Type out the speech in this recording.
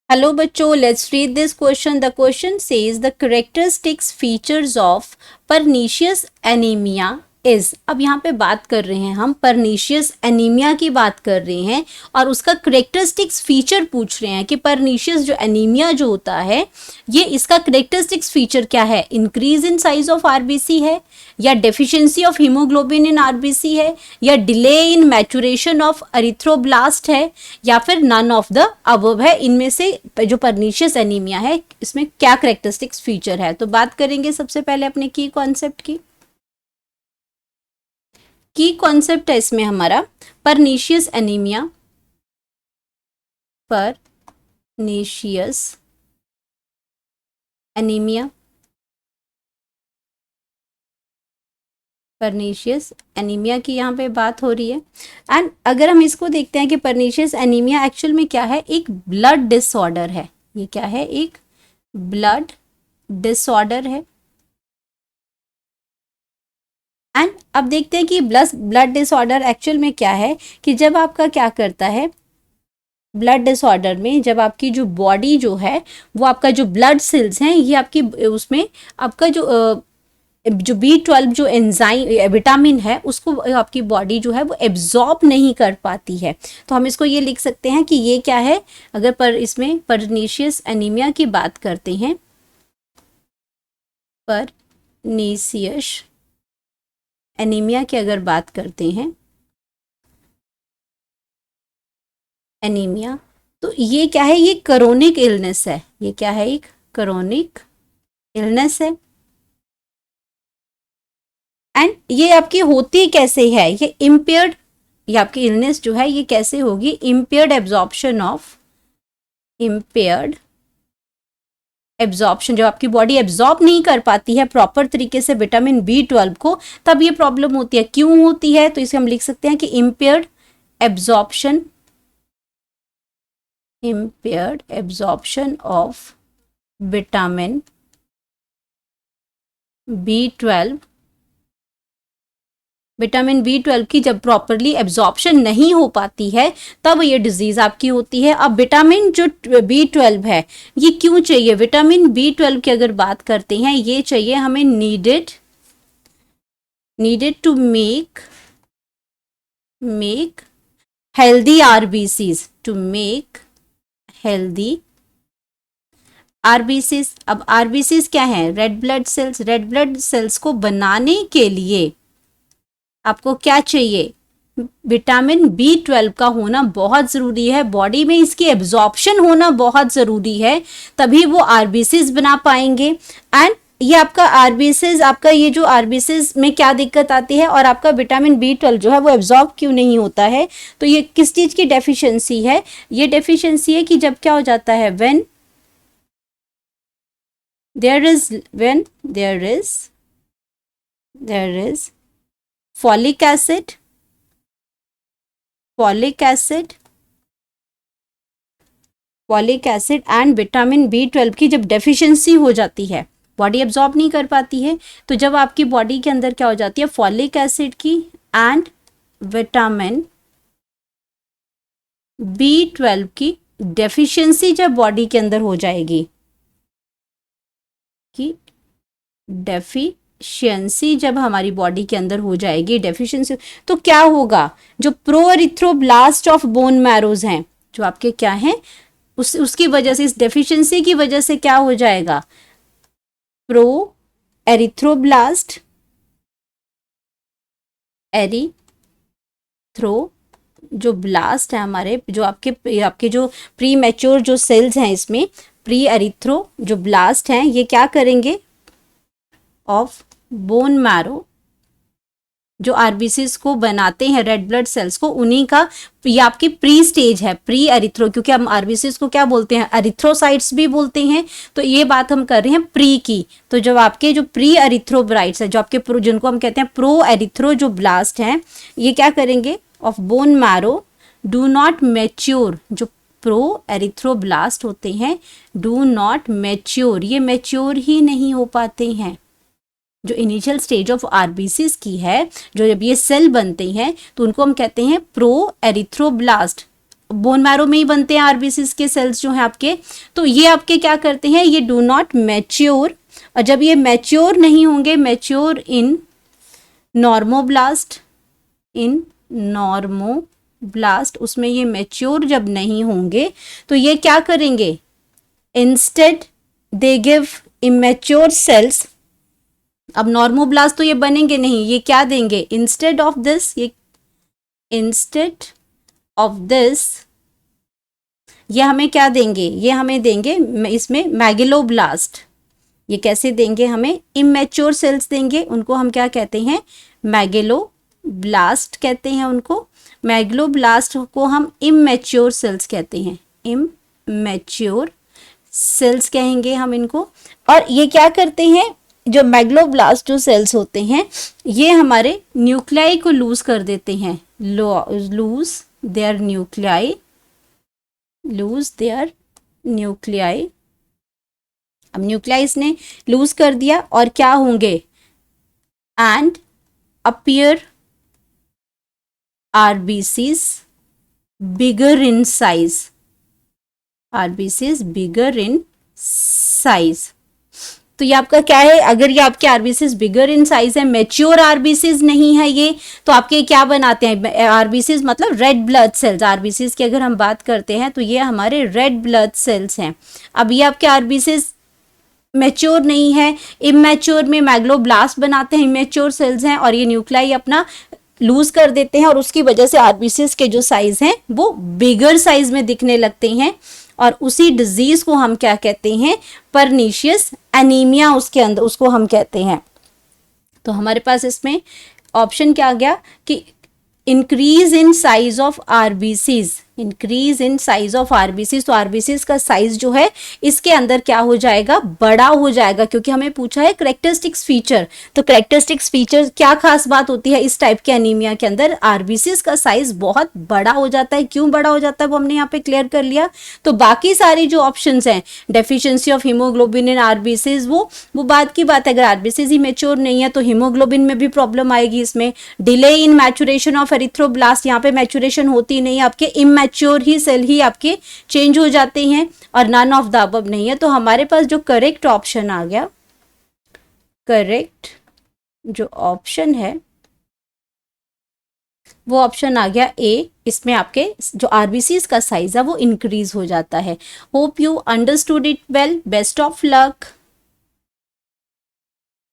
Hello बच्चों, let's read this question. The question says the characteristics features of pernicious anemia is. अब यहाँ पे बात कर रहे हैं हम pernicious anemia की बात कर रहे हैं और उसका characteristics feature पूछ रहे हैं कि pernicious जो anemia जो होता है ये इसका characteristics feature क्या है, increase in size of RBC है या deficiency of hemoglobin in RBC है या delay in maturation of erythroblast है या फिर none of the above है. इनमें से जो पर्नीशियस एनीमिया है इसमें क्या करेक्टरिस्टिक्स फीचर है. तो बात करेंगे सबसे पहले अपने की कॉन्सेप्ट की. कॉन्सेप्ट है इसमें हमारा pernicious anaemia. Pernicious anaemia, pernicious anaemia की यहाँ पे बात हो रही है. एंड अगर हम इसको देखते हैं कि पर्नीशियस एनीमिया एक्चुअल में क्या है, एक ब्लड डिसऑर्डर है. ये क्या है, एक ब्लड डिसऑर्डर है. एंड अब देखते हैं कि ब्लड डिसऑर्डर एक्चुअल में क्या है कि जब आपका क्या करता है, ब्लड डिसऑर्डर में जब आपकी जो बॉडी जो है वो आपका जो ब्लड सेल्स हैं ये आपकी उसमें आपका जो B12 जो एंजाइम विटामिन है उसको आपकी बॉडी जो है वो एब्जॉर्ब नहीं कर पाती है. तो हम इसको ये लिख सकते हैं कि ये क्या है, अगर पर इसमें पर्नीशियस एनीमिया की बात करते हैं, पर्नीशियस एनीमिया की अगर बात करते हैं एनीमिया, तो ये क्या है, ये क्रोनिक इलनेस है. ये क्या है, एक क्रोनिक इलनेस है. एंड ये आपकी होती कैसे है, ये इम्पेयर्ड, ये आपकी इलनेस जो है ये कैसे होगी, impaired absorption of, impaired absorption, जब आपकी बॉडी एब्जॉर्ब नहीं कर पाती है प्रॉपर तरीके से विटामिन B12 को, तब ये प्रॉब्लम होती है. क्यों होती है, तो इसे हम लिख सकते हैं कि impaired absorption, impaired absorption of vitamin B12. Vitamin B12 की जब प्रॉपरली एब्जॉर्प्शन नहीं हो पाती है तब ये डिजीज आपकी होती है. अब विटामिन जो B12 है ये क्यों चाहिए, विटामिन B12 की अगर बात करते हैं ये चाहिए हमें needed to make healthy RBCs, to make healthy RBCs. अब RBCs क्या है, red blood cells. Red blood cells को बनाने के लिए आपको क्या चाहिए, विटामिन B12 का होना बहुत ज़रूरी है. बॉडी में इसकी एब्जॉर्प्शन होना बहुत ज़रूरी है, तभी वो RBCs बना पाएंगे. एंड ये आपका RBCs, आपका ये जो RBCs में क्या दिक्कत आती है और आपका विटामिन B12 जो है वो एब्जॉर्ब क्यों नहीं होता है, तो ये किस चीज़ की डेफिशिएंसी है, ये डेफिशिएंसी है कि जब क्या हो जाता है, when there is folic acid and vitamin B12 की जब डेफिशिएंसी हो जाती है, बॉडी एब्जॉर्ब नहीं कर पाती है, तो जब आपकी बॉडी के अंदर क्या हो जाती है, फॉलिक एसिड की एंड विटामिन B12 की डेफिशिएंसी जब बॉडी के अंदर हो जाएगी, कि डेफिशिएंसी जब हमारी बॉडी के अंदर हो जाएगी, डेफिशिएंसी, तो क्या होगा, जो pro erythroblast of bone marrows हैं जो आपके क्या हैं, उसकी वजह से, इस डेफिशिएंसी की वजह से क्या हो जाएगा, प्रो एरिथ्रोब्लास्ट, जो ब्लास्ट है हमारे, जो आपके जो प्री मैच्योर जो सेल्स हैं इसमें, प्री एरिथ्रो जो ब्लास्ट हैं, ये क्या करेंगे, ऑफ बोन मैरो, जो RBCs को बनाते हैं रेड ब्लड सेल्स को, उन्हीं का ये आपकी प्री स्टेज है, प्री एरिथ्रो, क्योंकि हम RBCs को क्या बोलते हैं, एरिथ्रोसाइट्स भी बोलते हैं. तो ये बात हम कर रहे हैं प्री की. तो जब आपके जो प्री एरिथ्रोब्राइट्स है, जो आपके जिनको हम कहते हैं प्रो एरिथ्रो जो ब्लास्ट हैं, ये क्या करेंगे, of bone marrow do not mature, जो प्रो एरिथ्रोब्लास्ट होते हैं डू नॉट मैच्योर, ये मैच्योर ही नहीं हो पाते हैं. जो इनिशियल स्टेज ऑफ RBCs की है, जो जब ये सेल बनते हैं तो उनको हम कहते हैं प्रो एरिथ्रोब्लास्ट, बोन मैरो में ही बनते हैं आरबीसीज के सेल्स जो हैं आपके। तो ये आपके क्या करते हैं, ये डू नॉट मैच्योर, और जब ये मैच्योर नहीं होंगे, mature in normoblast, in normoblast, उसमें ये मैच्योर जब नहीं होंगे तो ये क्या करेंगे, instead they give immature cells. अब नॉर्मोब्लास्ट तो ये बनेंगे नहीं, ये क्या देंगे, इंस्टेड ऑफ दिस, ये इंस्टेड ऑफ दिस ये हमें क्या देंगे, ये हमें देंगे इसमें मैगेलोब्लास्ट। ये कैसे देंगे, हमें इमेच्योर सेल्स देंगे, उनको हम क्या कहते हैं, मैगेलोब्लास्ट कहते हैं उनको। मैगेलोब्लास्ट को हम इमेच्योर सेल्स कहते हैं, इमेच्योर सेल्स कहेंगे हम इनको। और ये क्या करते हैं, जो मैगेलोब्लास्ट जो सेल्स होते हैं ये हमारे न्यूक्लियाई को लूज कर देते हैं, lose their nuclei, lose their nuclei. अब न्यूक्लियाइस ने लूज कर दिया और क्या होंगे, and appear RBCs bigger in size, RBCs bigger in size. तो ये आपका क्या है, अगर ये आपके आरबीसीज बिगर इन साइज है, मैच्योर आरबीसीज नहीं है ये, तो आपके क्या बनाते हैं, आरबीसीज मतलब रेड ब्लड सेल्स। आरबीसीज की अगर हम बात करते हैं तो ये हमारे रेड ब्लड सेल्स हैं। अब ये आपके आरबीसीज मैच्योर नहीं है, इमेच्योर में मैगलोब्लास्ट बनाते हैं, इमेच्योर सेल्स हैं, और ये न्यूक्लियाई अपना लूज कर देते हैं, और उसकी वजह से आरबीसीज के जो साइज हैं वो बिगर साइज में दिखने लगते हैं। और उसी डिजीज को हम क्या कहते हैं, परनीशियस एनीमिया, उसके अंदर उसको हम कहते हैं। तो हमारे पास इसमें ऑप्शन क्या आ गया कि increase in size of RBCs, increase in size of RBCs. तो आरबीसीज का साइज जो है इसके अंदर क्या हो जाएगा, बड़ा हो जाएगा, क्योंकि हमें पूछा है करेक्टरिस्टिक्स फीचर। तो करेक्टरिस्टिक्स फीचर क्या खास बात होती है इस टाइप के एनीमिया के अंदर, आरबीसीज का साइज बहुत बड़ा हो जाता है। क्यों बड़ा हो जाता है वो हमने यहाँ पे क्लियर कर लिया। तो बाकी सारी जो ऑप्शंस हैं, deficiency of haemoglobin in RBCs, वो बात की बात है। अगर आरबीसीज ही मेच्योर नहीं है तो हीमोग्लोबिन में भी प्रॉब्लम आएगी इसमें। Delay in maturation of erythroblast, यहाँ पे मैचुरेशन होती नहीं, आपके इमेच्योर ही सेल ही आपके चेंज हो जाते हैं, और नन ऑफ द अबव नहीं है। तो हमारे पास जो करेक्ट ऑप्शन आ गया, करेक्ट जो ऑप्शन है वो ऑप्शन आ गया ए। इसमें आपके जो आरबीसीज का साइज है वो इंक्रीज हो जाता है। Hope you understood it well, best of luck.